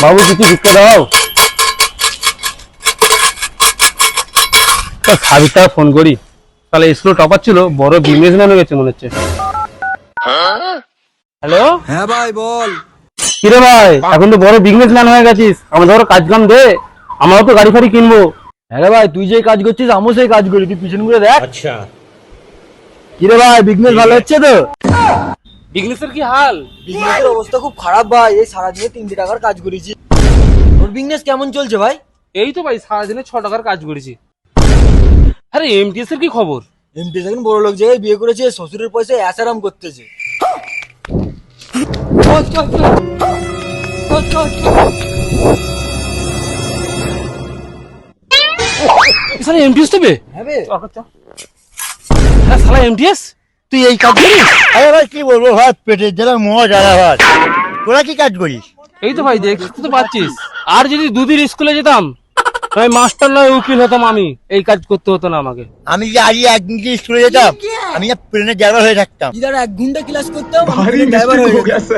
বাবু কিছু ভিক্ষা দাও। সাবিতা ফোন করি, তাহলে স্কুল টপার ছিল, বড় বিজনেসম্যান হয়ে গেছে মনে হচ্ছে। হ্যালো, হ্যাঁ ভাই বল। কিরে ভাই, এখন তো বড় বিজনেসম্যান হয়ে গেছিস, আমাদের ধরো কাজ কাম দে, আমরাও তো গাড়ি ফাড়ি কিনবো। হ্যাঁ ভাই, তুই যে কাজ করছিস আমিও সেই কাজ করি, তুই পিছন ঘুরে দেখ। আচ্ছা, কিরে ভাই, বিজনেস ভালো হচ্ছে তো? বিজনেসের কি হাল? বিজনেসের অবস্থা খুব খারাপ ভাই, এই সারাদিনে 3 টাকার কাজ করেছি। তোর বিজনেস কেমন চলছে ভাই? এই তো ভাই সারাদিনে 6 টাকার কাজ করেছি। আরে এমটিএস এর কি খবর? এমপি এখন বড় লোক জায়গায় বিয়ে করেছে, শ্বশুরের পয়সায় অ্যাসারাম করতেছে। শালা এমটিএস দেবে? হ্যাঁ বে। হ্যাঁ শালা এমটিএস, তুই এই কাজ করিস? আরে ভাই কি বলবো ভাই, পেটের জ্বালা মোয়া জ্বালা ভাই। তোরা কি কাজ করিস? এই তো ভাই দেখতে তো পাচ্ছিস, আর যদি দুদিন স্কুলে যেতাম নয় মাস্টার নয় উকিল হতাম আমি, এই কাজ করতে হতো না আমাকে। আমি যে আজকে একদিন কি স্কুলে যেতাম, আমি না প্লেনের ড্রাইভার হয়ে থাকতাম। ইদার 1 ঘন্টা ক্লাস করতাম, আমি ড্রাইভার হয়ে গেছি।